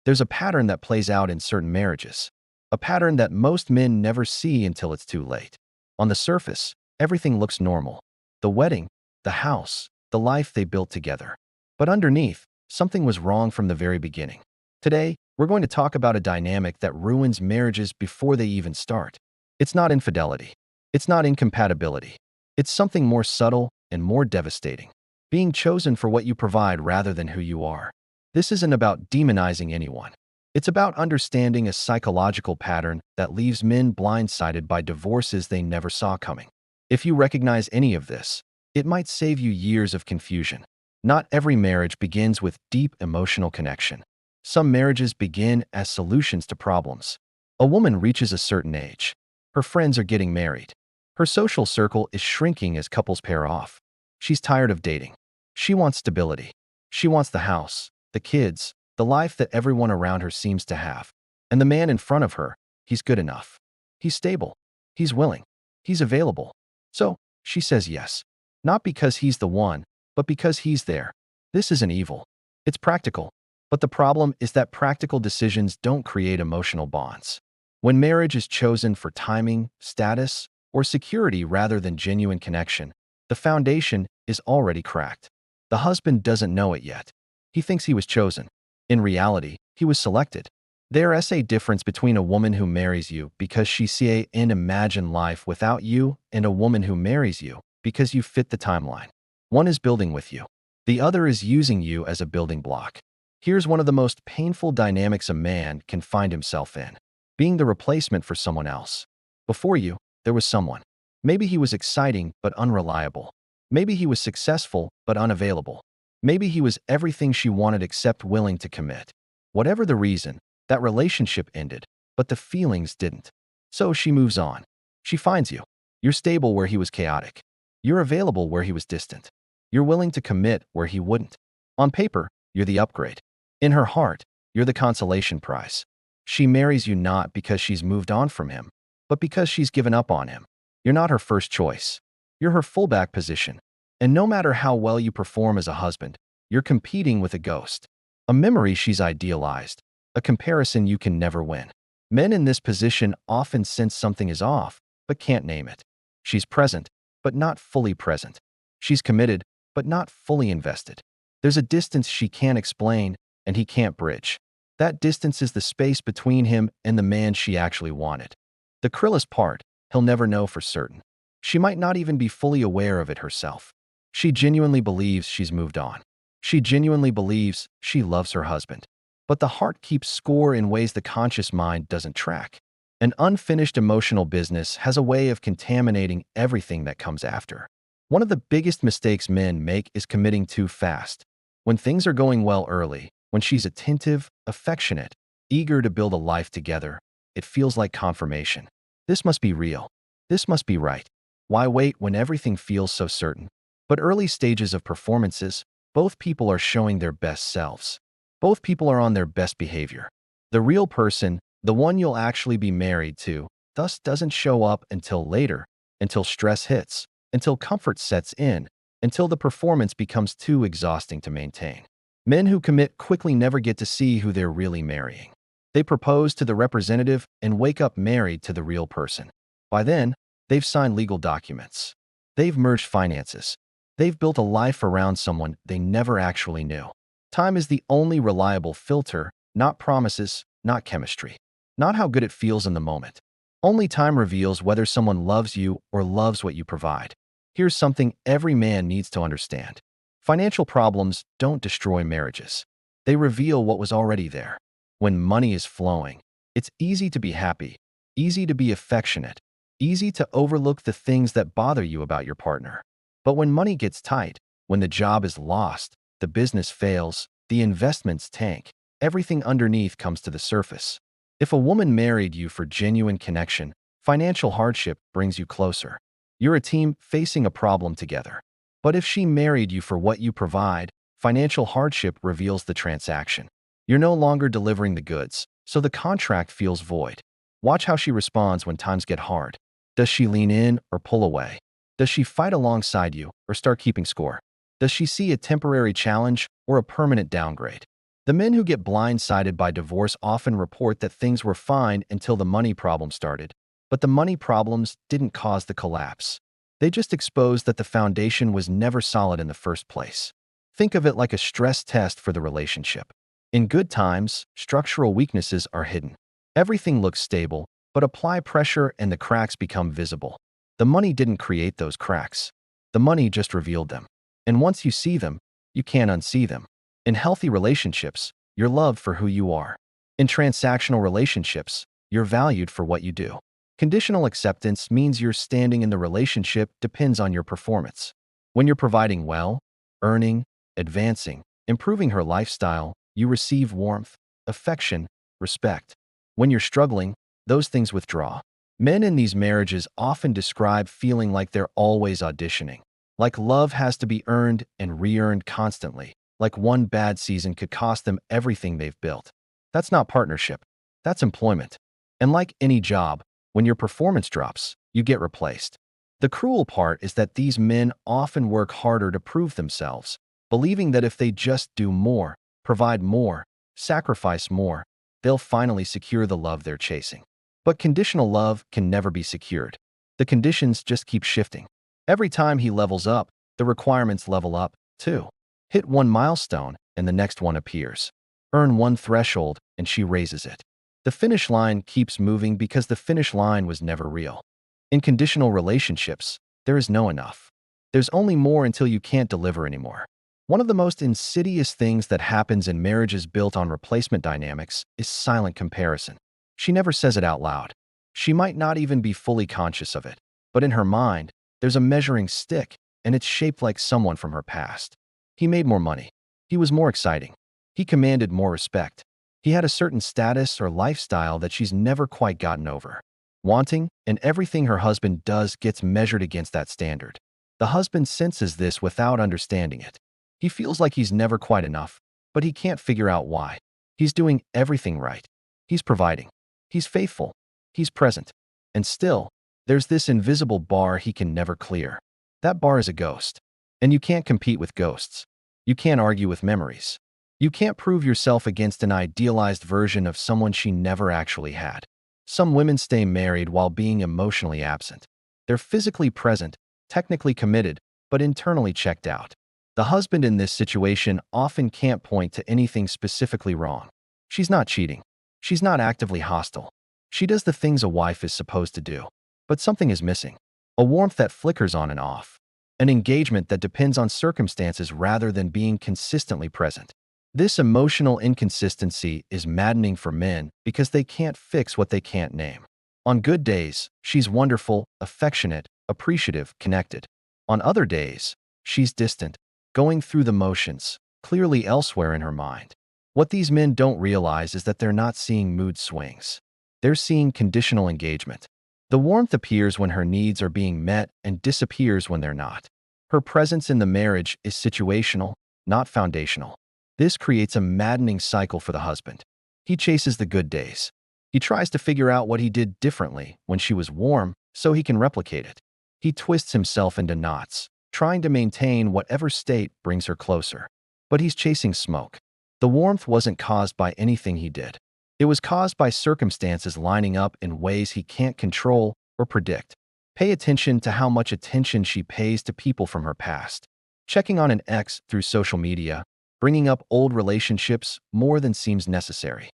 There's a pattern that plays out in certain marriages, a pattern that most men never see until it's too late. On the surface, everything looks normal. The wedding, the house, the life they built together. But underneath, something was wrong from the very beginning. Today, we're going to talk about a dynamic that ruins marriages before they even start. It's not infidelity. It's not incompatibility. It's something more subtle and more devastating. Being chosen for what you provide rather than who you are. This isn't about demonizing anyone. It's about understanding a psychological pattern that leaves men blindsided by divorces they never saw coming. If you recognize any of this, it might save you years of confusion. Not every marriage begins with deep emotional connection. Some marriages begin as solutions to problems. A woman reaches a certain age. Her friends are getting married. Her social circle is shrinking as couples pair off. She's tired of dating. She wants stability. She wants the house, the kids, the life that everyone around her seems to have. And the man in front of her, he's good enough. He's stable. He's willing. He's available. So, she says yes. Not because he's the one, but because he's there. This isn't evil. It's practical. But the problem is that practical decisions don't create emotional bonds. When marriage is chosen for timing, status, or security rather than genuine connection, the foundation is already cracked. The husband doesn't know it yet. He thinks he was chosen. In reality, he was selected. There is a difference between a woman who marries you because she sees an imagined life without you and a woman who marries you because you fit the timeline. One is building with you. The other is using you as a building block. Here's one of the most painful dynamics a man can find himself in: being the replacement for someone else. Before you, there was someone. Maybe he was exciting but unreliable. Maybe he was successful but unavailable. Maybe he was everything she wanted except willing to commit. Whatever the reason, that relationship ended, but the feelings didn't. So she moves on. She finds you. You're stable where he was chaotic. You're available where he was distant. You're willing to commit where he wouldn't. On paper, you're the upgrade. In her heart, you're the consolation prize. She marries you not because she's moved on from him, but because she's given up on him. You're not her first choice. You're her fallback position. And no matter how well you perform as a husband, you're competing with a ghost, a memory she's idealized, a comparison you can never win. Men in this position often sense something is off, but can't name it. She's present, but not fully present. She's committed, but not fully invested. There's a distance she can't explain, and he can't bridge. That distance is the space between him and the man she actually wanted. The cruelest part, he'll never know for certain. She might not even be fully aware of it herself. She genuinely believes she's moved on. She genuinely believes she loves her husband. But the heart keeps score in ways the conscious mind doesn't track. An unfinished emotional business has a way of contaminating everything that comes after. One of the biggest mistakes men make is committing too fast. When things are going well early, when she's attentive, affectionate, eager to build a life together, it feels like confirmation. This must be real. This must be right. Why wait when everything feels so certain? But early stages of performances, both people are showing their best selves. Both people are on their best behavior. The real person, the one you'll actually be married to, thus doesn't show up until later, until stress hits, until comfort sets in, until the performance becomes too exhausting to maintain. Men who commit quickly never get to see who they're really marrying. They propose to the representative and wake up married to the real person. By then, they've signed legal documents. They've merged finances. They've built a life around someone they never actually knew. Time is the only reliable filter, not promises, not chemistry, not how good it feels in the moment. Only time reveals whether someone loves you or loves what you provide. Here's something every man needs to understand. Financial problems don't destroy marriages. They reveal what was already there. When money is flowing, it's easy to be happy, easy to be affectionate, easy to overlook the things that bother you about your partner. But when money gets tight, when the job is lost, the business fails, the investments tank, everything underneath comes to the surface. If a woman married you for genuine connection, financial hardship brings you closer. You're a team facing a problem together. But if she married you for what you provide, financial hardship reveals the transaction. You're no longer delivering the goods, so the contract feels void. Watch how she responds when times get hard. Does she lean in or pull away? Does she fight alongside you or start keeping score? Does she see a temporary challenge or a permanent downgrade? The men who get blindsided by divorce often report that things were fine until the money problem started, but the money problems didn't cause the collapse. They just exposed that the foundation was never solid in the first place. Think of it like a stress test for the relationship. In good times, structural weaknesses are hidden. Everything looks stable, but apply pressure and the cracks become visible. The money didn't create those cracks. The money just revealed them. And once you see them, you can't unsee them. In healthy relationships, you're loved for who you are. In transactional relationships, you're valued for what you do. Conditional acceptance means your standing in the relationship depends on your performance. When you're providing well, earning, advancing, improving her lifestyle, you receive warmth, affection, respect. When you're struggling, those things withdraw. Men in these marriages often describe feeling like they're always auditioning, like love has to be earned and re-earned constantly, like one bad season could cost them everything they've built. That's not partnership. That's employment. And like any job, when your performance drops, you get replaced. The cruel part is that these men often work harder to prove themselves, believing that if they just do more, provide more, sacrifice more, they'll finally secure the love they're chasing. But conditional love can never be secured. The conditions just keep shifting. Every time he levels up, the requirements level up, too. Hit one milestone, and the next one appears. Earn one threshold, and she raises it. The finish line keeps moving because the finish line was never real. In conditional relationships, there is no enough. There's only more until you can't deliver anymore. One of the most insidious things that happens in marriages built on replacement dynamics is silent comparison. She never says it out loud. She might not even be fully conscious of it. But in her mind, there's a measuring stick, and it's shaped like someone from her past. He made more money. He was more exciting. He commanded more respect. He had a certain status or lifestyle that she's never quite gotten over. Wanting, and everything her husband does gets measured against that standard. The husband senses this without understanding it. He feels like he's never quite enough, but he can't figure out why. He's doing everything right. He's providing. He's faithful. He's present. And still, there's this invisible bar he can never clear. That bar is a ghost. And you can't compete with ghosts. You can't argue with memories. You can't prove yourself against an idealized version of someone she never actually had. Some women stay married while being emotionally absent. They're physically present, technically committed, but internally checked out. The husband in this situation often can't point to anything specifically wrong. She's not cheating. She's not actively hostile. She does the things a wife is supposed to do. But something is missing. A warmth that flickers on and off. An engagement that depends on circumstances rather than being consistently present. This emotional inconsistency is maddening for men because they can't fix what they can't name. On good days, she's wonderful, affectionate, appreciative, connected. On other days, she's distant, going through the motions, clearly elsewhere in her mind. What these men don't realize is that they're not seeing mood swings. They're seeing conditional engagement. The warmth appears when her needs are being met and disappears when they're not. Her presence in the marriage is situational, not foundational. This creates a maddening cycle for the husband. He chases the good days. He tries to figure out what he did differently when she was warm so he can replicate it. He twists himself into knots, trying to maintain whatever state brings her closer. But he's chasing smoke. The warmth wasn't caused by anything he did. It was caused by circumstances lining up in ways he can't control or predict. Pay attention to how much attention she pays to people from her past. Checking on an ex through social media, bringing up old relationships more than seems necessary.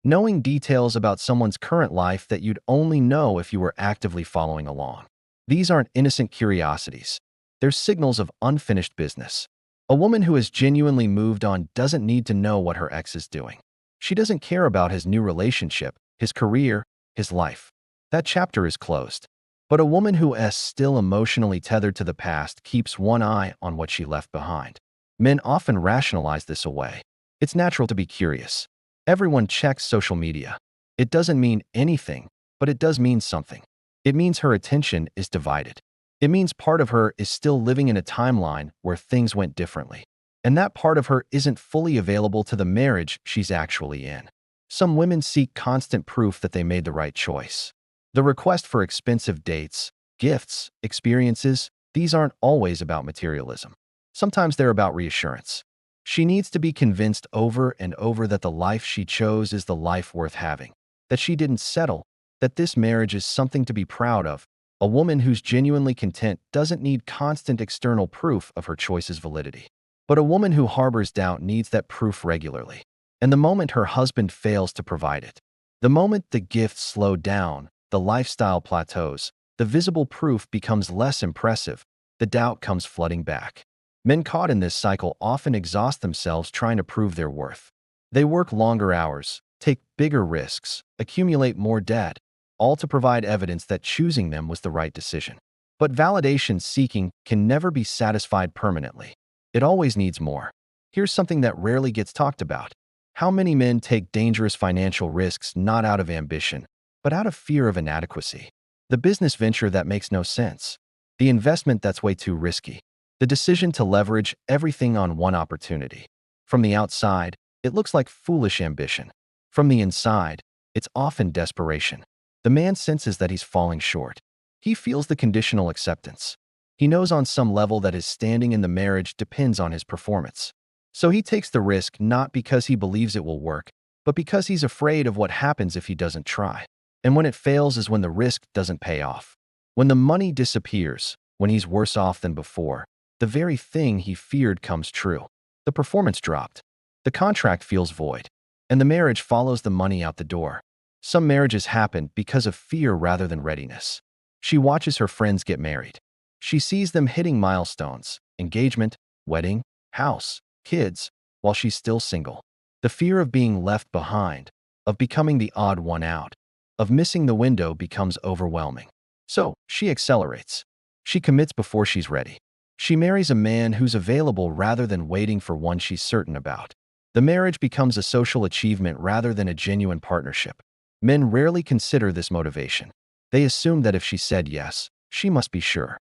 Knowing details about someone's current life that you'd only know if you were actively following along. These aren't innocent curiosities. They're signals of unfinished business. A woman who has genuinely moved on doesn't need to know what her ex is doing. She doesn't care about his new relationship, his career, his life. That chapter is closed. But a woman who is still emotionally tethered to the past keeps one eye on what she left behind. Men often rationalize this away. It's natural to be curious. Everyone checks social media. It doesn't mean anything, but it does mean something. It means her attention is divided. It means part of her is still living in a timeline where things went differently. And that part of her isn't fully available to the marriage she's actually in. Some women seek constant proof that they made the right choice. The request for expensive dates, gifts, experiences, these aren't always about materialism. Sometimes they're about reassurance. She needs to be convinced over and over that the life she chose is the life worth having, that she didn't settle, that this marriage is something to be proud of. A woman who's genuinely content doesn't need constant external proof of her choice's validity. But a woman who harbors doubt needs that proof regularly. And the moment her husband fails to provide it, the moment the gifts slow down, the lifestyle plateaus, the visible proof becomes less impressive, the doubt comes flooding back. Men caught in this cycle often exhaust themselves trying to prove their worth. They work longer hours, take bigger risks, accumulate more debt, all to provide evidence that choosing them was the right decision. But validation seeking can never be satisfied permanently. It always needs more. Here's something that rarely gets talked about. How many men take dangerous financial risks not out of ambition, but out of fear of inadequacy? The business venture that makes no sense. The investment that's way too risky. The decision to leverage everything on one opportunity. From the outside, it looks like foolish ambition. From the inside, it's often desperation. The man senses that he's falling short. He feels the conditional acceptance. He knows on some level that his standing in the marriage depends on his performance. So he takes the risk not because he believes it will work, but because he's afraid of what happens if he doesn't try. And when it fails is when the risk doesn't pay off. When the money disappears, when he's worse off than before, the very thing he feared comes true. The performance dropped. The contract feels void. And the marriage follows the money out the door. Some marriages happen because of fear rather than readiness. She watches her friends get married. She sees them hitting milestones, engagement, wedding, house, kids, while she's still single. The fear of being left behind, of becoming the odd one out, of missing the window becomes overwhelming. So, she accelerates. She commits before she's ready. She marries a man who's available rather than waiting for one she's certain about. The marriage becomes a social achievement rather than a genuine partnership. Men rarely consider this motivation. They assume that if she said yes, she must be sure.